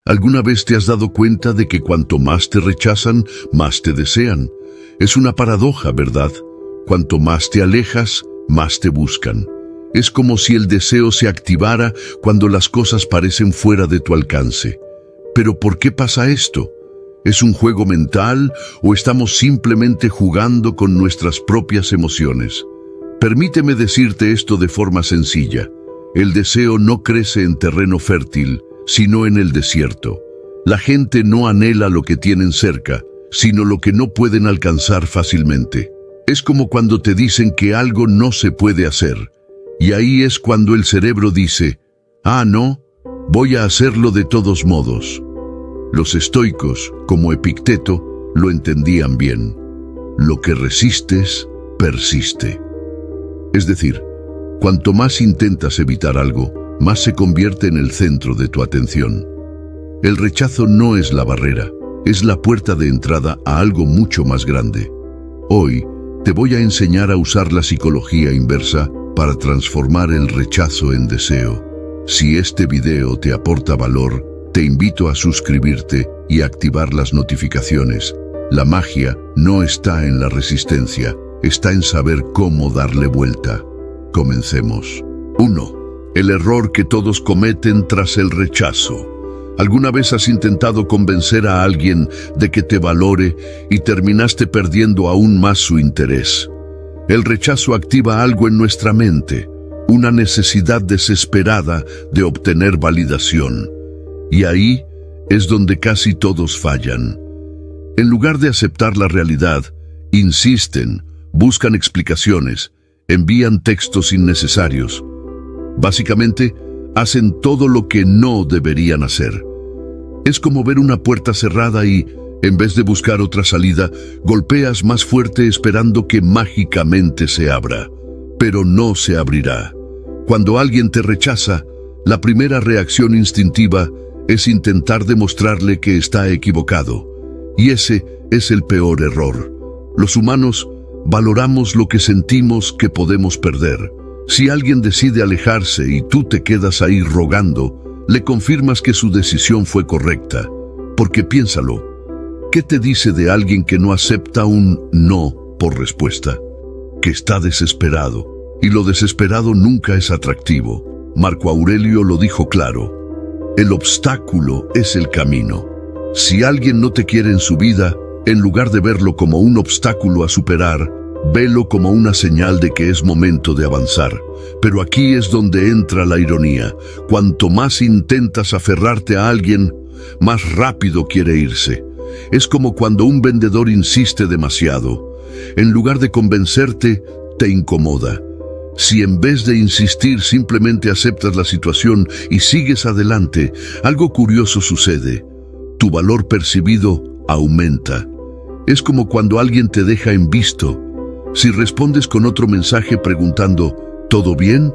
¿Alguna vez te has dado cuenta de que cuanto más te rechazan, más te desean? Es una paradoja, ¿verdad? Cuanto más te alejas, más te buscan. Es como si el deseo se activara cuando las cosas parecen fuera de tu alcance. ¿Pero por qué pasa esto? ¿Es un juego mental o estamos simplemente jugando con nuestras propias emociones? Permíteme decirte esto de forma sencilla. El deseo no crece en terreno fértil, sino en el desierto. La gente no anhela lo que tienen cerca, sino lo que no pueden alcanzar fácilmente. Es como cuando te dicen que algo no se puede hacer, y ahí es cuando el cerebro dice, no, voy a hacerlo de todos modos. Los estoicos, como Epicteto, lo entendían bien. Lo que resistes, persiste. Es decir, cuanto más intentas evitar algo, más se convierte en el centro de tu atención. El rechazo no es la barrera, es la puerta de entrada a algo mucho más grande. Hoy te voy a enseñar a usar la psicología inversa para transformar el rechazo en deseo. Si este video te aporta valor, te invito a suscribirte y activar las notificaciones. La magia no está en la resistencia, está en saber cómo darle vuelta. Comencemos. 1. El error que todos cometen tras el rechazo. ¿Alguna vez has intentado convencer a alguien de que te valore y terminaste perdiendo aún más su interés? El rechazo activa algo en nuestra mente, una necesidad desesperada de obtener validación. Y ahí es donde casi todos fallan. En lugar de aceptar la realidad, insisten, buscan explicaciones, envían textos innecesarios. Básicamente, hacen todo lo que no deberían hacer. Es como ver una puerta cerrada y, en vez de buscar otra salida, golpeas más fuerte esperando que mágicamente se abra. Pero no se abrirá. Cuando alguien te rechaza, la primera reacción instintiva es intentar demostrarle que está equivocado. Y ese es el peor error. Los humanos valoramos lo que sentimos que podemos perder. Si alguien decide alejarse y tú te quedas ahí rogando, le confirmas que su decisión fue correcta. Porque piénsalo, ¿qué te dice de alguien que no acepta un no por respuesta? Que está desesperado, y lo desesperado nunca es atractivo. Marco Aurelio lo dijo claro, el obstáculo es el camino. Si alguien no te quiere en su vida, en lugar de verlo como un obstáculo a superar, velo como una señal de que es momento de avanzar. Pero aquí es donde entra la ironía. Cuanto más intentas aferrarte a alguien, más rápido quiere irse. Es como cuando un vendedor insiste demasiado. En lugar de convencerte, te incomoda. Si en vez de insistir simplemente aceptas la situación y sigues adelante, algo curioso sucede. Tu valor percibido aumenta. Es como cuando alguien te deja en visto. Si respondes con otro mensaje preguntando ¿todo bien?,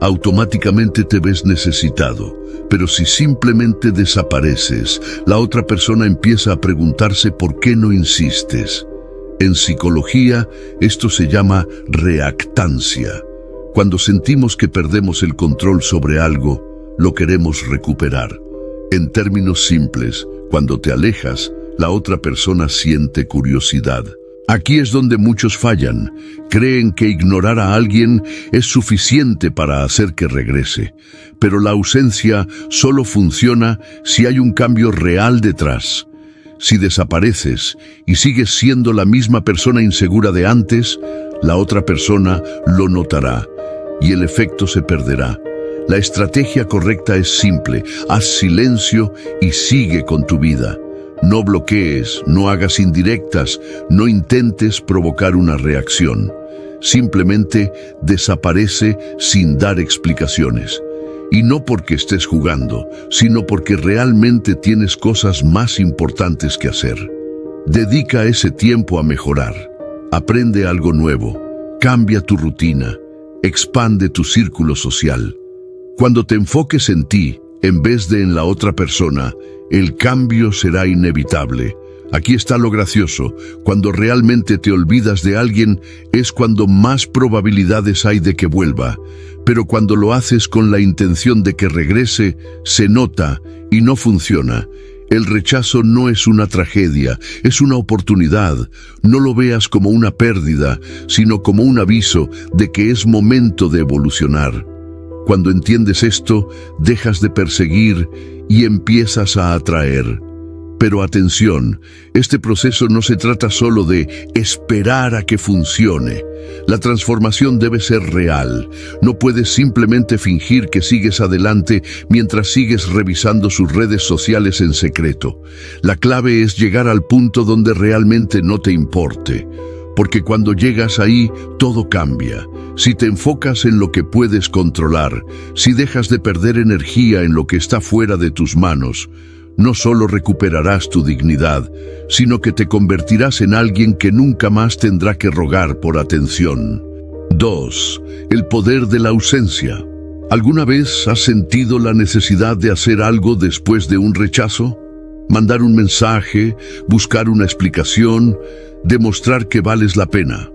automáticamente te ves necesitado. Pero si simplemente desapareces, la otra persona empieza a preguntarse por qué no insistes. En psicología, esto se llama reactancia. Cuando sentimos que perdemos el control sobre algo, lo queremos recuperar. En términos simples, cuando te alejas, la otra persona siente curiosidad. Aquí es donde muchos fallan. Creen que ignorar a alguien es suficiente para hacer que regrese. Pero la ausencia solo funciona si hay un cambio real detrás. Si desapareces y sigues siendo la misma persona insegura de antes, la otra persona lo notará y el efecto se perderá. La estrategia correcta es simple: haz silencio y sigue con tu vida. No bloquees, no hagas indirectas, no intentes provocar una reacción. Simplemente desaparece sin dar explicaciones. Y no porque estés jugando, sino porque realmente tienes cosas más importantes que hacer. Dedica ese tiempo a mejorar. Aprende algo nuevo. Cambia tu rutina. Expande tu círculo social. Cuando te enfoques en ti, en vez de en la otra persona, el cambio será inevitable. Aquí está lo gracioso. Cuando realmente te olvidas de alguien, es cuando más probabilidades hay de que vuelva. Pero cuando lo haces con la intención de que regrese, se nota y no funciona. El rechazo no es una tragedia, es una oportunidad. No lo veas como una pérdida, sino como un aviso de que es momento de evolucionar. Cuando entiendes esto, dejas de perseguir y empiezas a atraer. Pero atención, este proceso no se trata solo de esperar a que funcione. La transformación debe ser real. No puedes simplemente fingir que sigues adelante mientras sigues revisando sus redes sociales en secreto. La clave es llegar al punto donde realmente no te importe. Porque cuando llegas ahí, todo cambia. Si te enfocas en lo que puedes controlar, si dejas de perder energía en lo que está fuera de tus manos, no solo recuperarás tu dignidad, sino que te convertirás en alguien que nunca más tendrá que rogar por atención. 2. El poder de la ausencia. ¿Alguna vez has sentido la necesidad de hacer algo después de un rechazo? Mandar un mensaje, buscar una explicación, demostrar que vales la pena.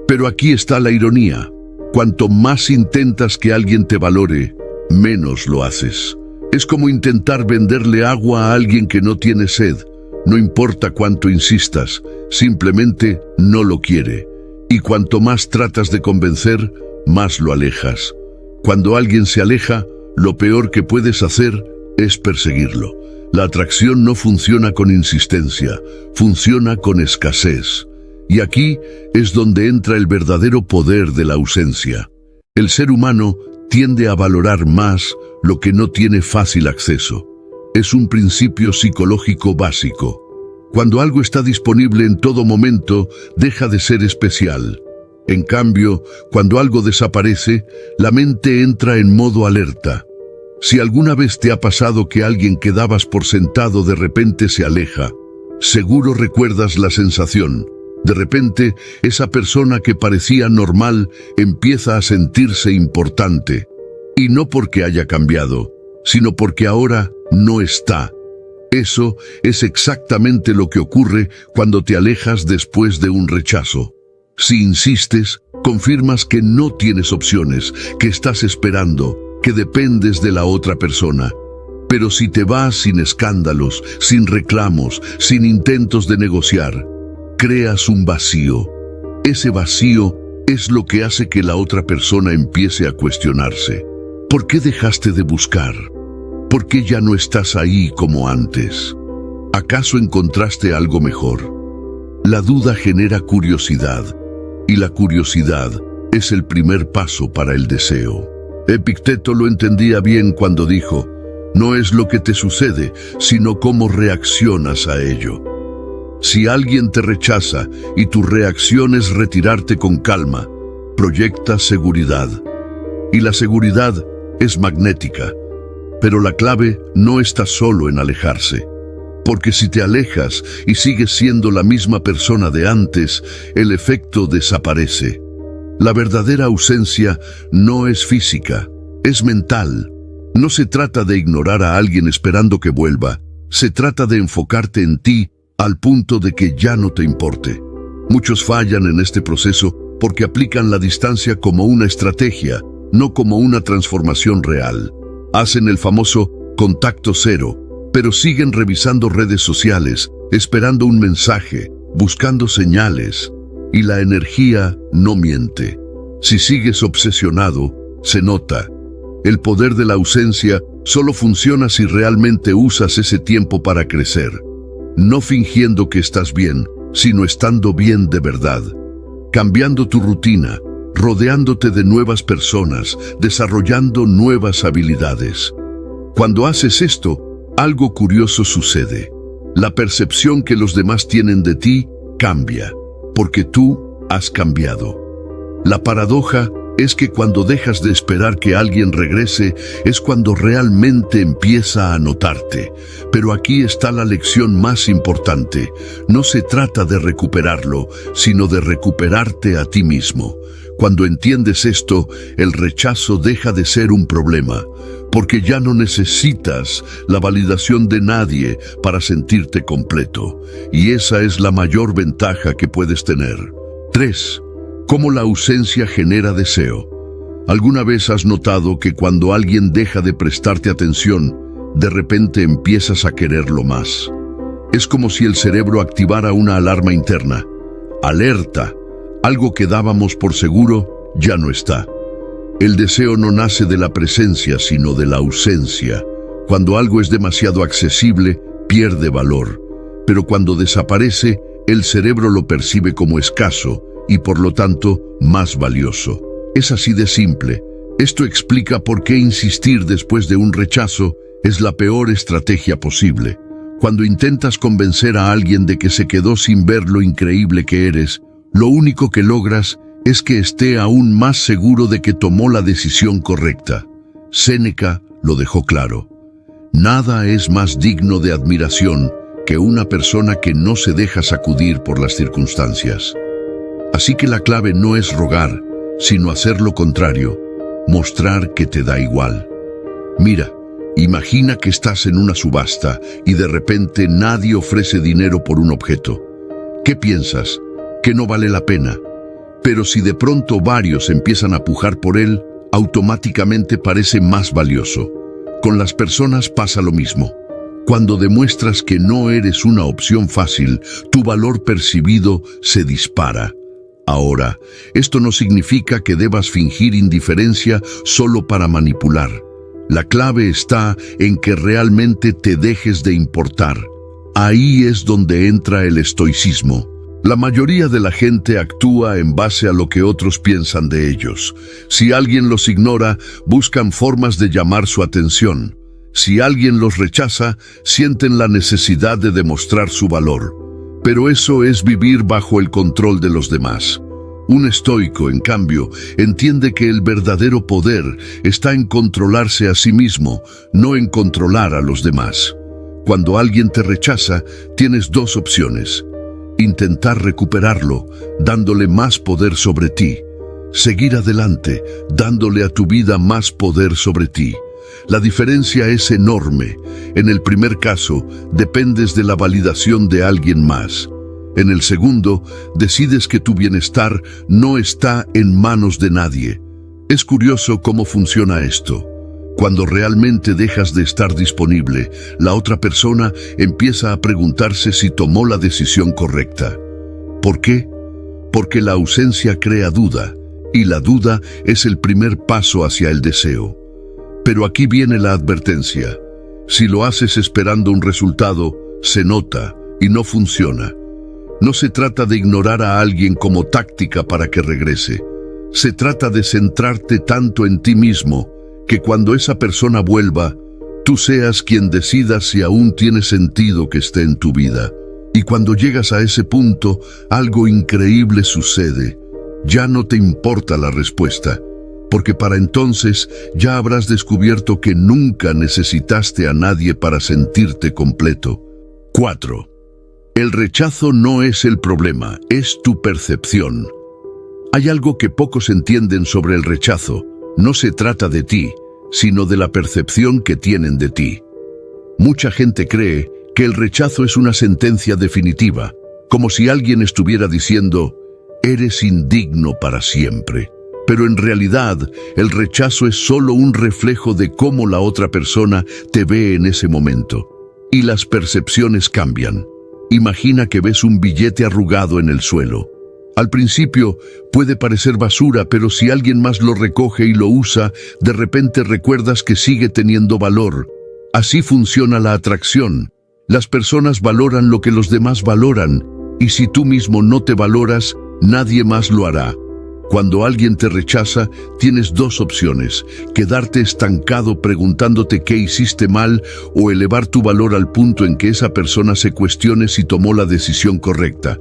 Pero aquí está la ironía. Cuanto más intentas que alguien te valore, menos lo haces. Es como intentar venderle agua a alguien que no tiene sed. No importa cuánto insistas, simplemente no lo quiere. Y cuanto más tratas de convencer, más lo alejas. Cuando alguien se aleja, lo peor que puedes hacer es perseguirlo. La atracción no funciona con insistencia, funciona con escasez. Y aquí es donde entra el verdadero poder de la ausencia. El ser humano tiende a valorar más lo que no tiene fácil acceso. Es un principio psicológico básico. Cuando algo está disponible en todo momento, deja de ser especial. En cambio, cuando algo desaparece, la mente entra en modo alerta. Si alguna vez te ha pasado que alguien que dabas por sentado de repente se aleja, seguro recuerdas la sensación. De repente, esa persona que parecía normal empieza a sentirse importante. Y no porque haya cambiado, sino porque ahora no está. Eso es exactamente lo que ocurre cuando te alejas después de un rechazo. Si insistes, confirmas que no tienes opciones, que estás esperando, que dependes de la otra persona. Pero si te vas sin escándalos, sin reclamos, sin intentos de negociar, creas un vacío. Ese vacío es lo que hace que la otra persona empiece a cuestionarse. ¿Por qué dejaste de buscar? ¿Por qué ya no estás ahí como antes? ¿Acaso encontraste algo mejor? La duda genera curiosidad, y la curiosidad es el primer paso para el deseo. Epicteto lo entendía bien cuando dijo: no es lo que te sucede, sino cómo reaccionas a ello. Si alguien te rechaza y tu reacción es retirarte con calma, proyectas seguridad. Y la seguridad es magnética, pero la clave no está solo en alejarse. Porque si te alejas y sigues siendo la misma persona de antes, el efecto desaparece. La verdadera ausencia no es física, es mental. No se trata de ignorar a alguien esperando que vuelva, se trata de enfocarte en ti al punto de que ya no te importe. Muchos fallan en este proceso porque aplican la distancia como una estrategia, no como una transformación real. Hacen el famoso contacto cero, pero siguen revisando redes sociales, esperando un mensaje, buscando señales. Y la energía no miente. Si sigues obsesionado, se nota. El poder de la ausencia solo funciona si realmente usas ese tiempo para crecer. No fingiendo que estás bien, sino estando bien de verdad. Cambiando tu rutina, rodeándote de nuevas personas, desarrollando nuevas habilidades. Cuando haces esto, algo curioso sucede. La percepción que los demás tienen de ti cambia, porque tú has cambiado. La paradoja es que cuando dejas de esperar que alguien regrese, es cuando realmente empieza a notarte. Pero aquí está la lección más importante. No se trata de recuperarlo, sino de recuperarte a ti mismo. Cuando entiendes esto, el rechazo deja de ser un problema, porque ya no necesitas la validación de nadie para sentirte completo. Y esa es la mayor ventaja que puedes tener. 3. ¿Cómo la ausencia genera deseo? ¿Alguna vez has notado que cuando alguien deja de prestarte atención, de repente empiezas a quererlo más? Es como si el cerebro activara una alarma interna. ¡Alerta! Algo que dábamos por seguro ya no está. El deseo no nace de la presencia, sino de la ausencia. Cuando algo es demasiado accesible, pierde valor. Pero cuando desaparece, el cerebro lo percibe como escaso y por lo tanto más valioso. Es así de simple. Esto explica por qué insistir después de un rechazo es la peor estrategia posible. Cuando intentas convencer a alguien de que se quedó sin ver lo increíble que eres, lo único que logras es que esté aún más seguro de que tomó la decisión correcta. Séneca lo dejó claro. Nada es más digno de admiración que una persona que no se deja sacudir por las circunstancias. Así que la clave no es rogar, sino hacer lo contrario, mostrar que te da igual. Mira, imagina que estás en una subasta y de repente nadie ofrece dinero por un objeto. ¿Qué piensas? Que no vale la pena. Pero si de pronto varios empiezan a pujar por él, automáticamente parece más valioso. Con las personas pasa lo mismo. Cuando demuestras que no eres una opción fácil, tu valor percibido se dispara. Ahora, esto no significa que debas fingir indiferencia solo para manipular. La clave está en que realmente te dejes de importar. Ahí es donde entra el estoicismo. La mayoría de la gente actúa en base a lo que otros piensan de ellos. Si alguien los ignora, buscan formas de llamar su atención. Si alguien los rechaza, sienten la necesidad de demostrar su valor. Pero eso es vivir bajo el control de los demás. Un estoico, en cambio, entiende que el verdadero poder está en controlarse a sí mismo, no en controlar a los demás. Cuando alguien te rechaza, tienes dos opciones. Intentar recuperarlo, dándole más poder sobre ti. Seguir adelante, dándole a tu vida más poder sobre ti. La diferencia es enorme. En el primer caso, dependes de la validación de alguien más. En el segundo, decides que tu bienestar no está en manos de nadie. Es curioso cómo funciona esto. Cuando realmente dejas de estar disponible, la otra persona empieza a preguntarse si tomó la decisión correcta. ¿Por qué? Porque la ausencia crea duda, y la duda es el primer paso hacia el deseo. Pero aquí viene la advertencia. Si lo haces esperando un resultado, se nota y no funciona. No se trata de ignorar a alguien como táctica para que regrese. Se trata de centrarte tanto en ti mismo que cuando esa persona vuelva, tú seas quien decida si aún tiene sentido que esté en tu vida. Y cuando llegas a ese punto, algo increíble sucede. Ya no te importa la respuesta, porque para entonces ya habrás descubierto que nunca necesitaste a nadie para sentirte completo. 4. El rechazo no es el problema, es tu percepción. Hay algo que pocos entienden sobre el rechazo. No se trata de ti, sino de la percepción que tienen de ti. Mucha gente cree que el rechazo es una sentencia definitiva, como si alguien estuviera diciendo, eres indigno para siempre. Pero en realidad, el rechazo es solo un reflejo de cómo la otra persona te ve en ese momento. Y las percepciones cambian. Imagina que ves un billete arrugado en el suelo. Al principio puede parecer basura, pero si alguien más lo recoge y lo usa, de repente recuerdas que sigue teniendo valor. Así funciona la atracción. Las personas valoran lo que los demás valoran, y si tú mismo no te valoras, nadie más lo hará. Cuando alguien te rechaza, tienes dos opciones: quedarte estancado preguntándote qué hiciste mal o elevar tu valor al punto en que esa persona se cuestione si tomó la decisión correcta.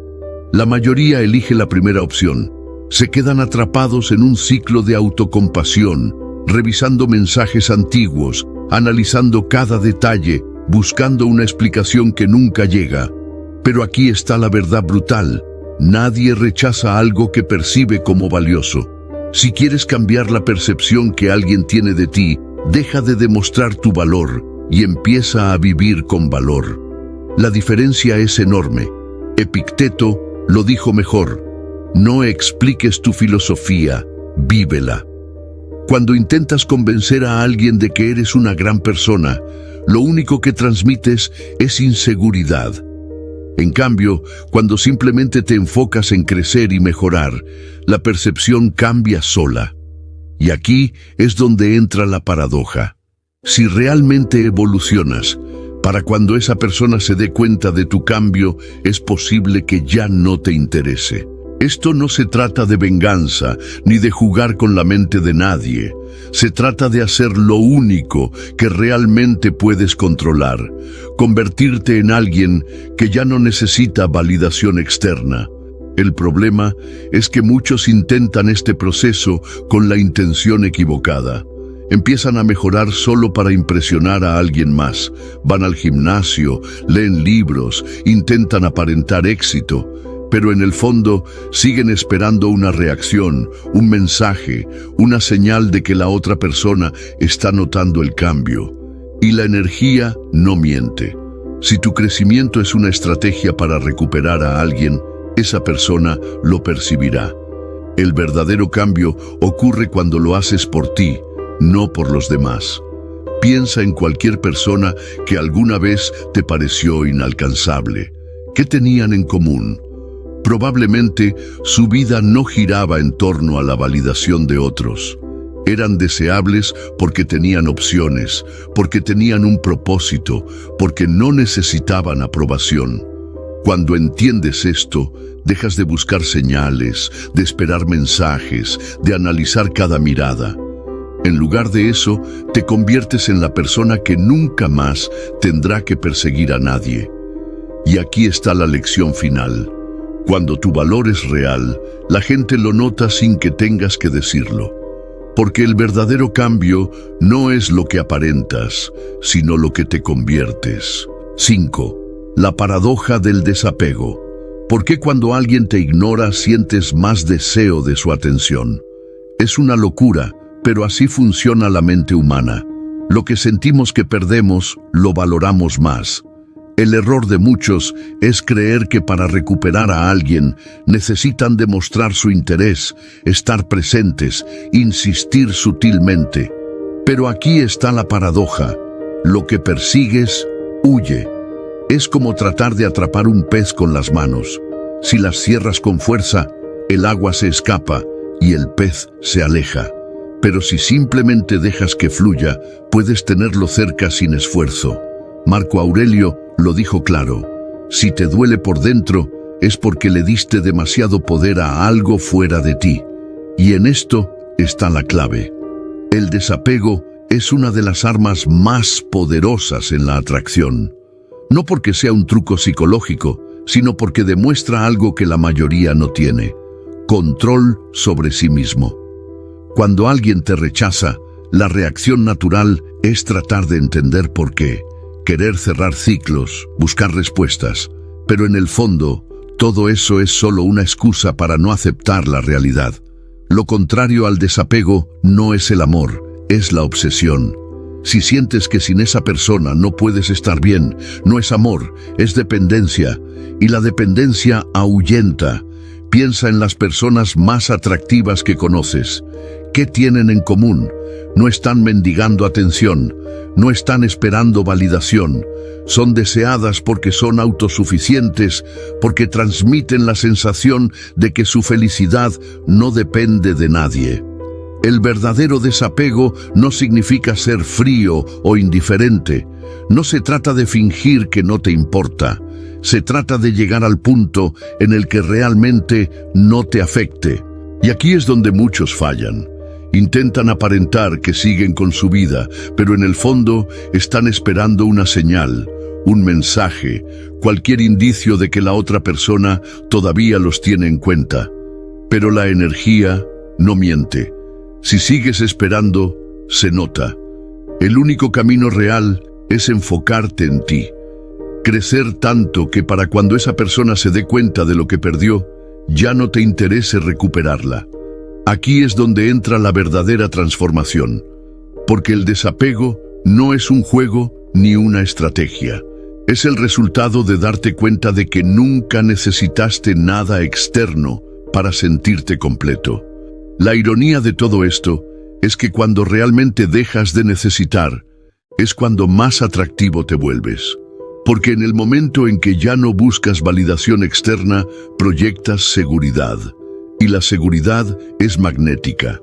La mayoría elige la primera opción. Se quedan atrapados en un ciclo de autocompasión, revisando mensajes antiguos, analizando cada detalle, buscando una explicación que nunca llega. Pero aquí está la verdad brutal. Nadie rechaza algo que percibe como valioso. Si quieres cambiar la percepción que alguien tiene de ti, deja de demostrar tu valor y empieza a vivir con valor. La diferencia es enorme. Epicteto lo dijo mejor: no expliques tu filosofía, vívela. Cuando intentas convencer a alguien de que eres una gran persona, lo único que transmites es inseguridad. En cambio, cuando simplemente te enfocas en crecer y mejorar, la percepción cambia sola. Y aquí es donde entra la paradoja. Si realmente evolucionas, para cuando esa persona se dé cuenta de tu cambio, es posible que ya no te interese. Esto no se trata de venganza, ni de jugar con la mente de nadie. Se trata de hacer lo único que realmente puedes controlar, convertirte en alguien que ya no necesita validación externa. El problema es que muchos intentan este proceso con la intención equivocada. Empiezan a mejorar solo para impresionar a alguien más. Van al gimnasio, leen libros, intentan aparentar éxito, pero en el fondo siguen esperando una reacción, un mensaje, una señal de que la otra persona está notando el cambio. Y la energía no miente. Si tu crecimiento es una estrategia para recuperar a alguien, esa persona lo percibirá. El verdadero cambio ocurre cuando lo haces por ti, no por los demás. Piensa en cualquier persona que alguna vez te pareció inalcanzable. ¿Qué tenían en común? Probablemente su vida no giraba en torno a la validación de otros. Eran deseables porque tenían opciones, porque tenían un propósito, porque no necesitaban aprobación. Cuando entiendes esto, dejas de buscar señales, de esperar mensajes, de analizar cada mirada. En lugar de eso, te conviertes en la persona que nunca más tendrá que perseguir a nadie. Y aquí está la lección final. Cuando tu valor es real, la gente lo nota sin que tengas que decirlo. Porque el verdadero cambio no es lo que aparentas, sino lo que te conviertes. 5. La paradoja del desapego. ¿Por qué cuando alguien te ignora sientes más deseo de su atención? Es una locura, pero así funciona la mente humana. Lo que sentimos que perdemos, lo valoramos más. El error de muchos es creer que para recuperar a alguien necesitan demostrar su interés, estar presentes, insistir sutilmente. Pero aquí está la paradoja. Lo que persigues, huye. Es como tratar de atrapar un pez con las manos. Si las cierras con fuerza, el agua se escapa y el pez se aleja. Pero si simplemente dejas que fluya, puedes tenerlo cerca sin esfuerzo. Marco Aurelio lo dijo claro: si te duele por dentro, es porque le diste demasiado poder a algo fuera de ti. Y en esto está la clave. El desapego es una de las armas más poderosas en la atracción. No porque sea un truco psicológico, sino porque demuestra algo que la mayoría no tiene: control sobre sí mismo. Cuando alguien te rechaza, la reacción natural es tratar de entender por qué. Querer cerrar ciclos, buscar respuestas, pero en el fondo, todo eso es solo una excusa para no aceptar la realidad. Lo contrario al desapego no es el amor, es la obsesión. Si sientes que sin esa persona no puedes estar bien, no es amor, es dependencia, y la dependencia ahuyenta. Piensa en las personas más atractivas que conoces. ¿Qué tienen en común? No están mendigando atención, no están esperando validación. Son deseadas porque son autosuficientes, porque transmiten la sensación de que su felicidad no depende de nadie. El verdadero desapego no significa ser frío o indiferente. No se trata de fingir que no te importa. Se trata de llegar al punto en el que realmente no te afecte. Y aquí es donde muchos fallan. Intentan aparentar que siguen con su vida, pero en el fondo están esperando una señal, un mensaje, cualquier indicio de que la otra persona todavía los tiene en cuenta. Pero la energía no miente. Si sigues esperando, se nota. El único camino real es enfocarte en ti. Crecer tanto que para cuando esa persona se dé cuenta de lo que perdió, ya no te interese recuperarla. Aquí es donde entra la verdadera transformación, porque el desapego no es un juego ni una estrategia. Es el resultado de darte cuenta de que nunca necesitaste nada externo para sentirte completo. La ironía de todo esto es que cuando realmente dejas de necesitar, es cuando más atractivo te vuelves. Porque en el momento en que ya no buscas validación externa, proyectas seguridad. Y la seguridad es magnética.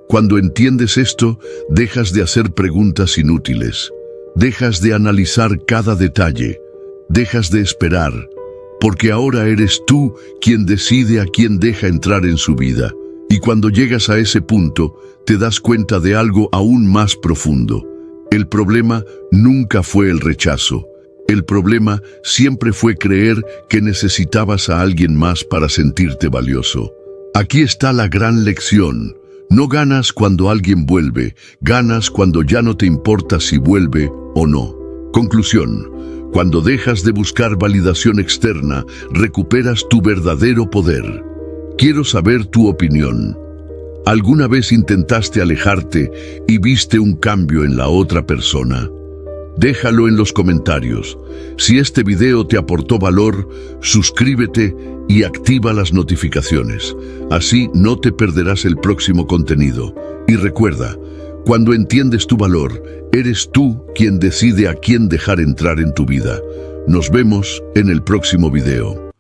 Cuando entiendes esto, dejas de hacer preguntas inútiles. Dejas de analizar cada detalle. Dejas de esperar. Porque ahora eres tú quien decide a quién deja entrar en su vida. Y cuando llegas a ese punto, te das cuenta de algo aún más profundo. El problema nunca fue el rechazo. El problema siempre fue creer que necesitabas a alguien más para sentirte valioso. Aquí está la gran lección. No ganas cuando alguien vuelve, ganas cuando ya no te importa si vuelve o no. Conclusión. Cuando dejas de buscar validación externa, recuperas tu verdadero poder. Quiero saber tu opinión. ¿Alguna vez intentaste alejarte y viste un cambio en la otra persona? Déjalo en los comentarios. Si este video te aportó valor, suscríbete y activa las notificaciones. Así no te perderás el próximo contenido. Y recuerda, cuando entiendes tu valor, eres tú quien decide a quién dejar entrar en tu vida. Nos vemos en el próximo video.